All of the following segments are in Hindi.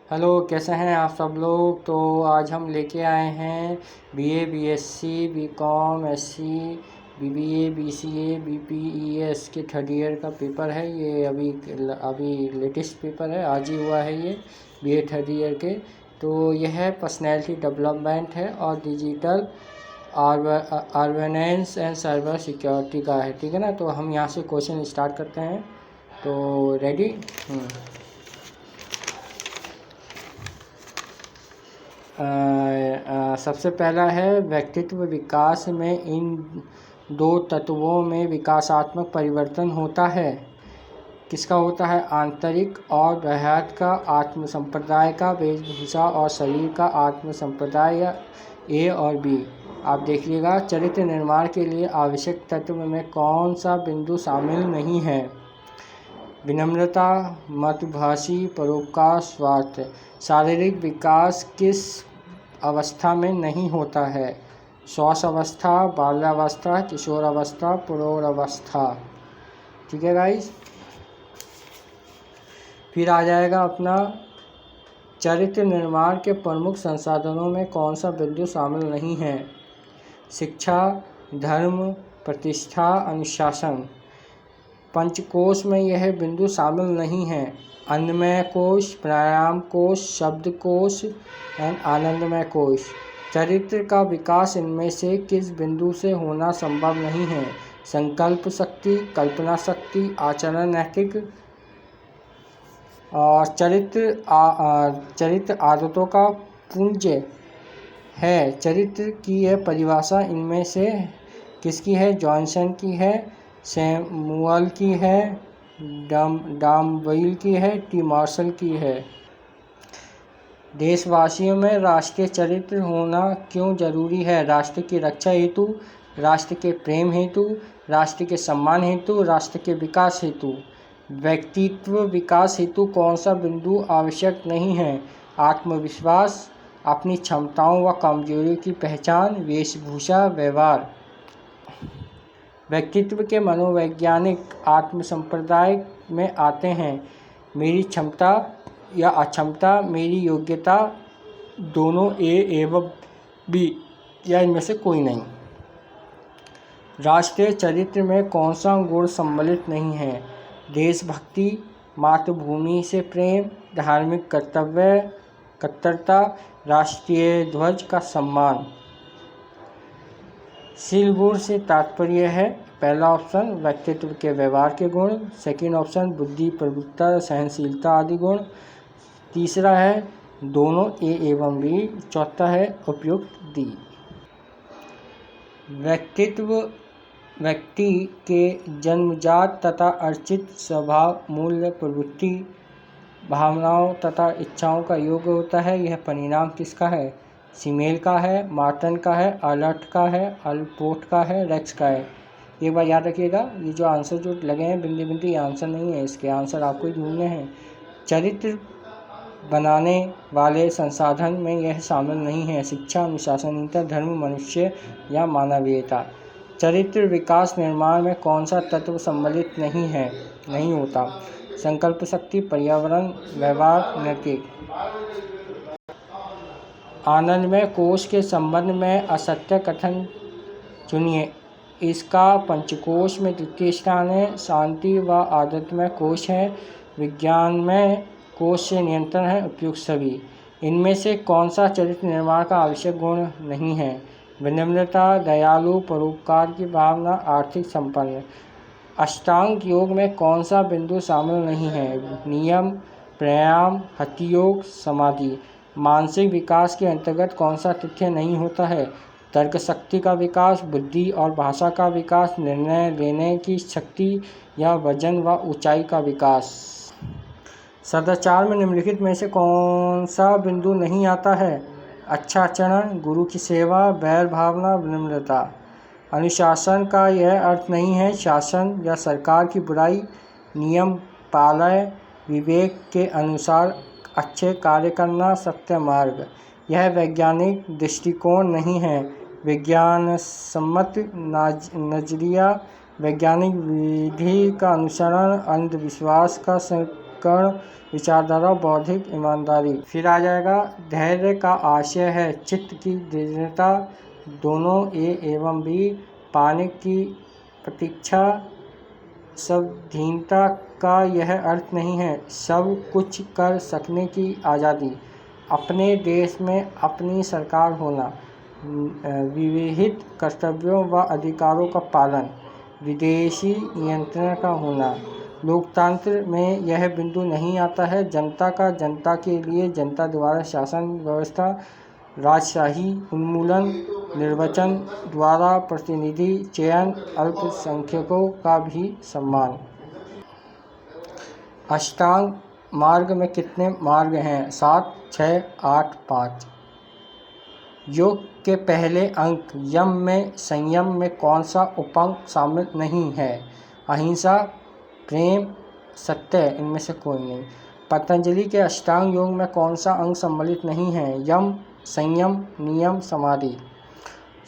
हेलो, कैसे हैं आप सब लोग। तो आज हम लेके आए हैं BA, BSc, BCom, SC, BBA, BCA, BPES के थर्ड ईयर का पेपर है। ये अभी लेटेस्ट पेपर है, आज ही हुआ है ये बीए थर्ड ईयर के। तो यह है पर्सनैलिटी डेवलपमेंट है और डिजिटल ऑर्गेनेंस एंड साइबर सिक्योरिटी का है, ठीक है ना। तो हम यहाँ से क्वेश्चन स्टार्ट करते हैं। तो रेडी। सबसे पहला है, व्यक्तित्व विकास में इन दो तत्वों में विकासात्मक परिवर्तन होता है। किसका होता है? आंतरिक और बाह्य का, आत्म संप्रदाय का, वेशभूषा और शरीर का आत्म संप्रदाय, या ए और बी। आप देखिएगा, चरित्र निर्माण के लिए आवश्यक तत्व में कौन सा बिंदु शामिल नहीं है? विनम्रता, मतभाषी, परोपकार, स्वार्थ। शारीरिक विकास किस अवस्था में नहीं होता है? शौशवस्था, बाल्यावस्था, किशोरावस्था, प्रौढ़ावस्था। ठीक है गाइस। फिर आ जाएगा अपना, चरित्र निर्माण के प्रमुख संसाधनों में कौन सा बिंदु शामिल नहीं है? शिक्षा, धर्म, प्रतिष्ठा, अनुशासन। पंचकोश में यह बिंदु शामिल नहीं है। अन्नमय कोश, प्राणायाम कोश, शब्द कोश एंड आनंदमय कोश। चरित्र का विकास इनमें से किस बिंदु से होना संभव नहीं है? संकल्प शक्ति, कल्पना शक्ति, आचरण नैतिक। और चरित्र आदतों का पुंज है। चरित्र की यह परिभाषा इनमें से किसकी है? जॉनसन की है, सैमुअल की है, डामवेल की है, टी मार्शल की है। देशवासियों में राष्ट्रीय चरित्र होना क्यों जरूरी है? राष्ट्र की रक्षा हेतु, राष्ट्र के प्रेम हेतु, राष्ट्र के सम्मान हेतु, राष्ट्र के विकास हेतु। व्यक्तित्व विकास हेतु कौन सा बिंदु आवश्यक नहीं है? आत्मविश्वास, अपनी क्षमताओं व कमजोरियों की पहचान, वेशभूषा, व्यवहार। व्यक्तित्व के मनोवैज्ञानिक आत्म संप्रदाय में आते हैं। मेरी क्षमता या अक्षमता, मेरी योग्यता, दोनों ए एवं बी, या इनमें से कोई नहीं। राष्ट्रीय चरित्र में कौन सा गुण सम्मिलित नहीं है? देशभक्ति, मातृभूमि से प्रेम, धार्मिक कर्तव्य, कट्टरता, राष्ट्रीय ध्वज का सम्मान। शील गुण से तात्पर्य है, पहला ऑप्शन व्यक्तित्व के व्यवहार के गुण, सेकंड ऑप्शन बुद्धि, प्रभुत्ता, सहनशीलता आदि गुण, तीसरा है दोनों ए एवं बी, चौथा है उपयुक्त डी। व्यक्तित्व व्यक्ति के जन्मजात तथा अर्जित स्वभाव, मूल्य, प्रवृत्ति, भावनाओं तथा इच्छाओं का योग होता है। यह परिणाम किसका है? सीमेल का है, मार्टन का है, अलर्ट का है, अल्पोर्ट का है, रेक्स का है। एक बार याद रखिएगा, ये जो आंसर जो लगे हैं बिंदी बिंदी, आंसर नहीं है, इसके आंसर आपको ही ढूंढने हैं। चरित्र बनाने वाले संसाधन में यह शामिल नहीं है। शिक्षा, अनुशासनीयता, धर्म, मनुष्य या मानवीयता। चरित्र विकास निर्माण में कौन सा तत्व सम्मिलित नहीं होता? संकल्प शक्ति, पर्यावरण, व्यवहार, नैतिक। आनंदमय कोश के संबंध में असत्य कथन चुनिए। इसका पंचकोश में द्वितीय स्थान है। शांति व आदतमय कोश है। विज्ञानमय कोश से नियंत्रण है। उपयुक्त सभी। इनमें से कौन सा चरित्र निर्माण का आवश्यक गुण नहीं है? विनम्रता, दयालु, परोपकार की भावना, आर्थिक संपन्न। अष्टांग योग में कौन सा बिंदु शामिल नहीं है? नियम, प्राणायाम, हठ योग, समाधि। मानसिक विकास के अंतर्गत कौन सा तथ्य नहीं होता है? तर्क शक्ति का विकास, बुद्धि और भाषा का विकास, निर्णय लेने की शक्ति, या वजन व ऊंचाई का विकास। सदाचार में निम्नलिखित में से कौन सा बिंदु नहीं आता है? अच्छा आचरण, गुरु की सेवा, बैर भावना, विनम्रता। अनुशासन का यह अर्थ नहीं है शासन या सरकार की बुराई। नियम पालय, विवेक के अनुसार अच्छे कार्य करना, सत्य मार्ग। यह वैज्ञानिक दृष्टिकोण नहीं है। विज्ञान सम्मत नजरिया, वैज्ञानिक विधि का अनुसरण, अंधविश्वास का अंतःकरण, विचारधारा, बौद्धिक ईमानदारी। फिर आ जाएगा धैर्य का आशय है चित्त की दृढ़ता, दोनों ए एवं बी, पाने की प्रतीक्षा। स्वाधीनता का यह अर्थ नहीं है सब कुछ कर सकने की आज़ादी, अपने देश में अपनी सरकार होना, विविध कर्तव्यों व अधिकारों का पालन, विदेशी नियंत्रण का होना। लोकतंत्र में यह बिंदु नहीं आता है। जनता का जनता के लिए, जनता द्वारा शासन व्यवस्था, राजशाही उन्मूलन, निर्वाचन द्वारा प्रतिनिधि चयन, अल्पसंख्यकों का भी सम्मान। अष्टांग मार्ग में कितने मार्ग हैं? 7, 6, 8, 5। योग के पहले अंक यम में संयम में कौन सा उपांग शामिल नहीं है? अहिंसा, प्रेम, सत्य, इनमें से कोई नहीं। पतंजलि के अष्टांग योग में कौन सा अंग सम्मिलित नहीं है? यम, संयम, नियम, समाधि।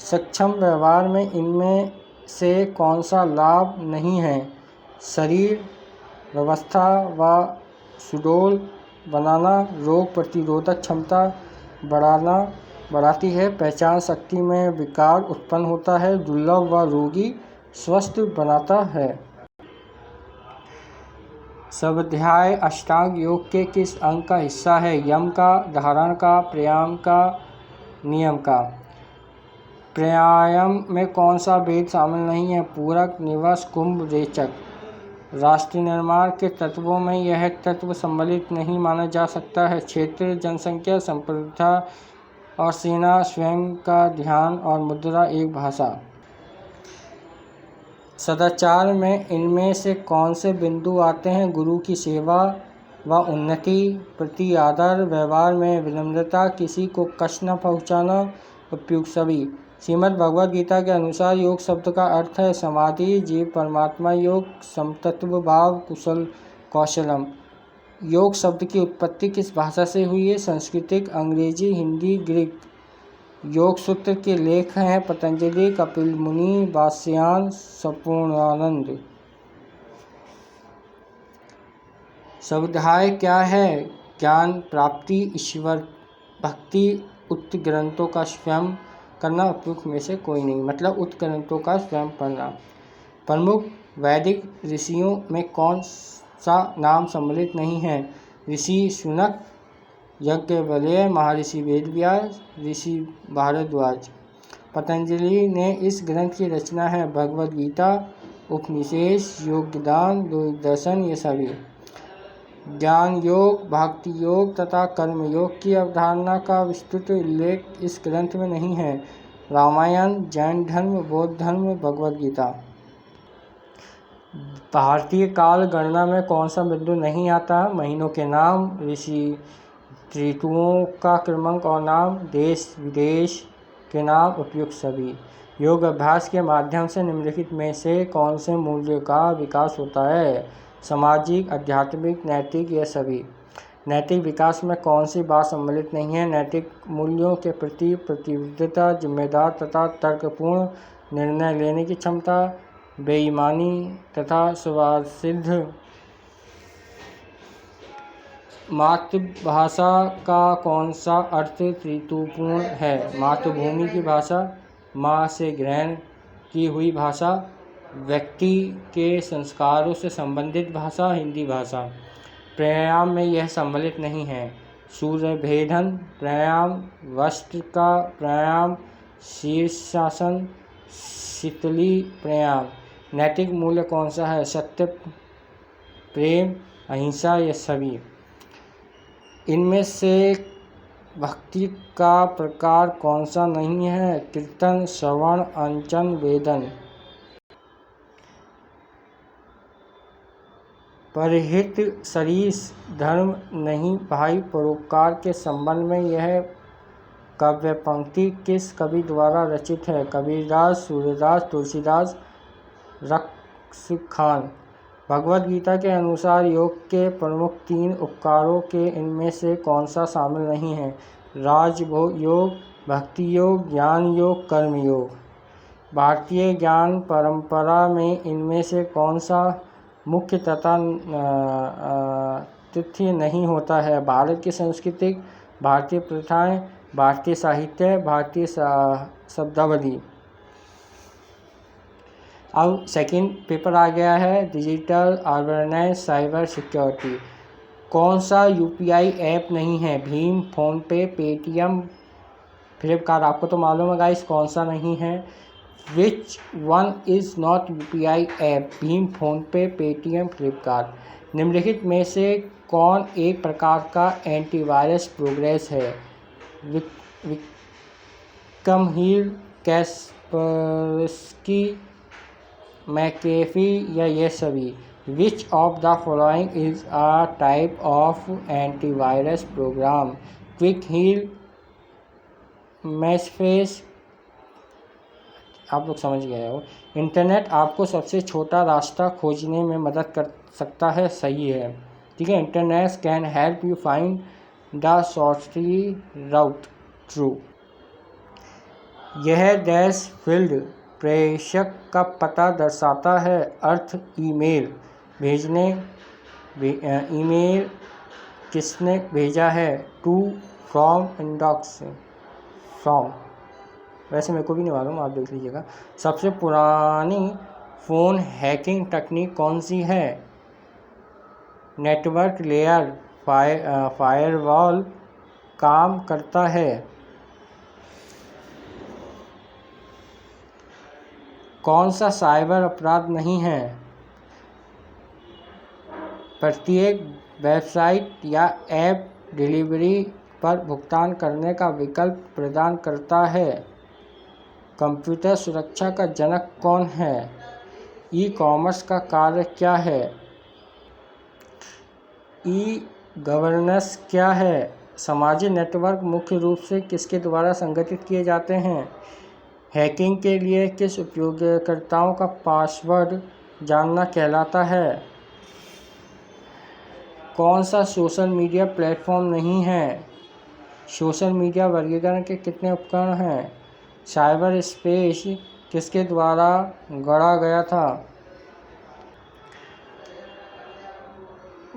सक्षम व्यवहार में इनमें से कौन सा लाभ नहीं है? शरीर व्यवस्था व सुडौल बनाना, रोग प्रतिरोधक क्षमता बढ़ाती है, पहचान शक्ति में विकार उत्पन्न होता है, दुर्लभ व रोगी स्वस्थ बनाता है। स्वाध्याय अष्टांग योग के किस अंग का हिस्सा है? यम का, धारण का, प्राणायाम का, नियम का। प्राणायाम में कौन सा भेद शामिल नहीं है? पूरक, निवस, कुंभ, रेचक। राष्ट्र निर्माण के तत्वों में यह तत्व सम्मिलित नहीं माना जा सकता है। क्षेत्र, जनसंख्या, संप्रभुता और सेना, स्वयं का ध्यान और मुद्रा, एक भाषा। सदाचार में इनमें से कौन से बिंदु आते हैं? गुरु की सेवा व उन्नति, प्रति आदर, व्यवहार में विनम्रता, किसी को कष्ट न पहुँचाना, उपयुक्त सभी। श्रीमद् भगवद गीता के अनुसार योग शब्द का अर्थ है समाधि, जीव परमात्मा योग, समतत्व भाव, कुशल कौशलम। योग शब्द की उत्पत्ति किस भाषा से हुई है? संस्कृत, अंग्रेजी, हिंदी, ग्रीक। योग सूत्र के लेख हैं पतंजलि, कपिल मुनि, वात्स्यायन, संपूर्णानंद। स्वाध्याय क्या है? ज्ञान प्राप्ति, ईश्वर भक्ति, उक्त ग्रंथों का स्वयं करना, उपयुक्त में से कोई नहीं। मतलब उक्त ग्रंथों का स्वयं पढ़ना। प्रमुख वैदिक ऋषियों में कौन सा नाम सम्मिलित नहीं है? ऋषि शुनक, याज्ञवल्क्य, महर्षि वेदव्यास, ऋषि भारद्वाज। पतंजलि ने इस ग्रंथ की रचना है। भगवद गीता, उपनिषद, योगदान, दर्शन, ये सभी। ज्ञान योग, भक्ति योग तथा कर्म योग की अवधारणा का विस्तृत उल्लेख इस ग्रंथ में नहीं है। रामायण, जैन धर्म, बौद्ध धर्म, भगवद गीता। भारतीय काल गणना में कौन सा बिंदु नहीं आता? महीनों के नाम, ऋषि ऋतुओं का क्रमांक और नाम, देश विदेश के नाम, उपयुक्त सभी। योग अभ्यास के माध्यम से निम्नलिखित में से कौन से मूल्यों का विकास होता है? सामाजिक, आध्यात्मिक, नैतिक, ये सभी। नैतिक विकास में कौन सी बात सम्मिलित नहीं है? नैतिक मूल्यों के प्रति प्रतिबद्धता, जिम्मेदार तथा तर्कपूर्ण निर्णय लेने की क्षमता, बेईमानी तथा स्वार्थसिद्ध। मातृभाषा का कौन सा अर्थ त्रितुपूर्ण है? मातृभूमि की भाषा, माँ से ग्रहण की हुई भाषा, व्यक्ति के संस्कारों से संबंधित भाषा, हिंदी भाषा। प्राणायाम में यह सम्मिलित नहीं है। सूर्य भेदन प्राणायाम, वस्त्र का प्राणायाम, शीर्षासन, शीतली प्राणायाम। नैतिक मूल्य कौन सा है? सत्य, प्रेम, अहिंसा, ये सभी। इनमें से भक्ति का प्रकार कौन सा नहीं है? कीर्तन, श्रवण, अंचन, वेदन। परहित शरीर धर्म नहीं भाई, परोपकार के संबंध में यह काव्य पंक्ति किस कवि द्वारा रचित है? कबीरदास, सूर्यदास, तुलसीदास, रक्सखान। भगवद गीता के अनुसार योग के प्रमुख 3 उपकारों के इनमें से कौन सा शामिल नहीं है? राजभोग योग, भक्ति योग, ज्ञान योग, कर्म योग। भारतीय ज्ञान परंपरा में इनमें से कौन सा मुख्य तथा तिथि नहीं होता है। भारत की संस्कृति, भारतीय प्रथाएं, भारतीय साहित्य, भारतीय शब्दावली। अब सेकंड पेपर आ गया है डिजिटल अवेयरनेस साइबर सिक्योरिटी। कौन सा यूपीआई ऐप नहीं है? Bhim, PhonePe, Paytm, Flipkart. आपको तो मालूम है गाइस कौन सा नहीं है। Which one is not UPI app? Bhim, PhonePe, Paytm, Flipkart. निम्नलिखित में से कौन एक प्रकार का एंटीवायरस प्रोग्रेस है? विक्रम हील, कैस्परस्की, मैकेफी या ये सभी? Which of the following is a type of antivirus program? Quick Heal, मैशफेस। आप लोग समझ गए हो। इंटरनेट आपको सबसे छोटा रास्ता खोजने में मदद कर सकता है, सही है। ठीक है, internet can help you find the shortly route, true. यह डैश फील्ड प्रेषक का पता दर्शाता है, अर्थ ईमेल भेजने। ईमेल किसने भेजा है? To, from, inbox, from. वैसे मेरे को भी नहीं मालूम, आप देख लीजिएगा। सबसे पुरानी फ़ोन हैकिंग टेक्निक कौन सी है? नेटवर्क लेयर फायरवॉल काम करता है। कौन सा साइबर अपराध नहीं है? प्रत्येक वेबसाइट या ऐप डिलीवरी पर भुगतान करने का विकल्प प्रदान करता है। कंप्यूटर सुरक्षा का जनक कौन है? ई कॉमर्स का कार्य क्या है? ई गवर्नेंस क्या है? सामाजिक नेटवर्क मुख्य रूप से किसके द्वारा संगठित किए जाते हैं? हैकिंग के लिए किस उपयोगकर्ताओं का पासवर्ड जानना कहलाता है? कौन सा सोशल मीडिया प्लेटफॉर्म नहीं है? सोशल मीडिया वर्गीकरण के कितने उपकरण हैं? साइबर स्पेस किसके द्वारा गढ़ा गया था?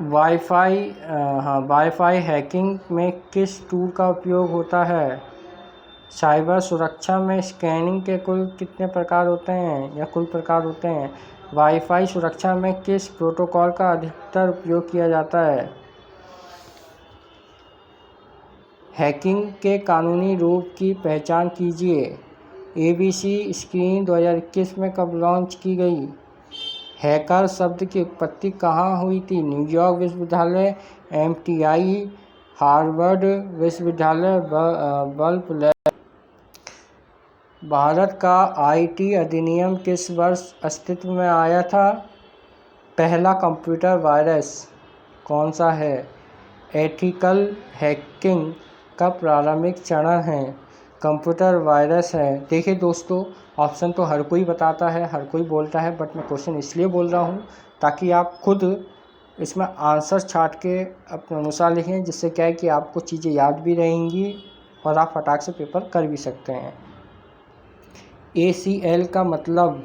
वाईफाई हैकिंग में किस टूल का उपयोग होता है? साइबर सुरक्षा में स्कैनिंग के कुल कितने प्रकार होते हैं या कुल प्रकार होते हैं? वाईफाई सुरक्षा में किस प्रोटोकॉल का अधिकतर उपयोग किया जाता है? हैकिंग के कानूनी रूप की पहचान कीजिए। एबीसी स्क्रीन 2021 में कब लॉन्च की गई? हैकर शब्द की उत्पत्ति कहाँ हुई थी? न्यूयॉर्क विश्वविद्यालय, एमआईटी, हार्वर्ड विश्वविद्यालय, बल्ब लैब। भारत का आईटी अधिनियम किस वर्ष अस्तित्व में आया था? पहला कंप्यूटर वायरस कौन सा है? एथिकल हैकिंग का प्रारंभिक चरण है, कंप्यूटर वायरस है। देखिए दोस्तों, ऑप्शन तो हर कोई बताता है, हर कोई बोलता है, बट मैं क्वेश्चन इसलिए बोल रहा हूँ ताकि आप खुद इसमें आंसर छाट के अपने अनुसार लिखें, जिससे क्या है कि आपको चीज़ें याद भी रहेंगी और आप फटाक से पेपर कर भी सकते हैं। ACL का मतलब?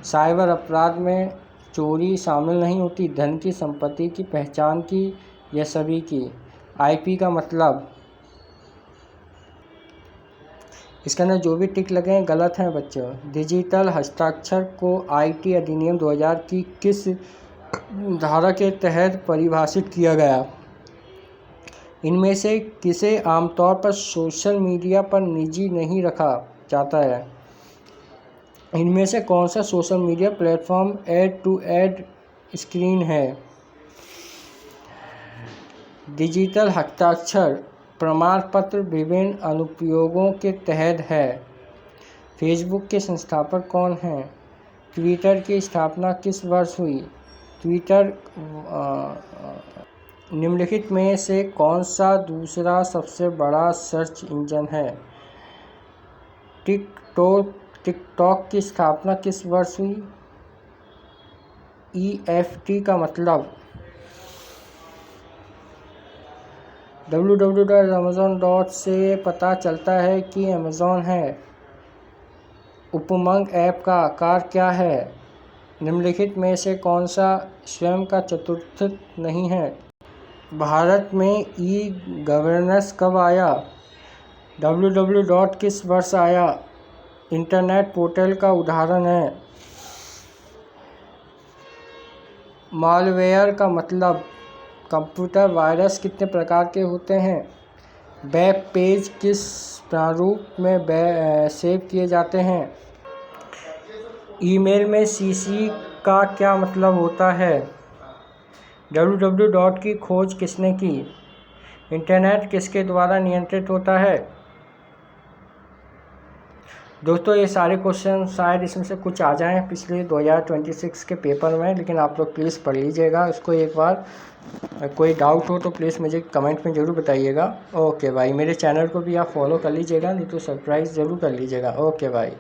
साइबर अपराध में चोरी शामिल नहीं होती, धन की, संपत्ति की, पहचान की या सभी की। IP का मतलब? इसके अंदर जो भी टिक लगे हैं गलत हैं बच्चों। डिजिटल हस्ताक्षर को IT अधिनियम 2000 की किस धारा के तहत परिभाषित किया गया? इनमें से किसे आमतौर पर सोशल मीडिया पर निजी नहीं रखा जाता है? इनमें से कौन सा social media platform ad to ad screen है? डिजिटल हस्ताक्षर प्रमाण पत्र विभिन्न अनुप्रयोगों के तहत है। फेसबुक के संस्थापक कौन हैं? ट्विटर की स्थापना किस वर्ष हुई? ट्विटर निम्नलिखित में से कौन सा दूसरा सबसे बड़ा सर्च इंजन है? टिकटॉक की स्थापना किस वर्ष हुई? EFT का मतलब? www.amazon से पता चलता है कि अमेज़ॉन है। उपमंग ऐप का आकार क्या है? निम्नलिखित में से कौन सा स्वयं का चतुर्थ नहीं है? भारत में ई गवर्नेंस कब आया? www. किस वर्ष आया? इंटरनेट पोर्टल का उदाहरण है। मालवेयर का मतलब? कंप्यूटर वायरस कितने प्रकार के होते हैं? वेब पेज किस प्रारूप में सेव किए जाते हैं? ईमेल में सीसी का क्या मतलब होता है? www. की खोज किसने की? इंटरनेट किसके द्वारा नियंत्रित होता है? दोस्तों ये सारे क्वेश्चन शायद इसमें से कुछ आ जाएं पिछले 2026 के पेपर में, लेकिन आप लोग प्लीज़ पढ़ लीजिएगा उसको एक बार। कोई डाउट हो तो प्लीज़ मुझे कमेंट में ज़रूर बताइएगा। ओके भाई, मेरे चैनल को भी आप फॉलो कर लीजिएगा, नहीं तो सब्सक्राइब ज़रूर कर लीजिएगा। ओके भाई।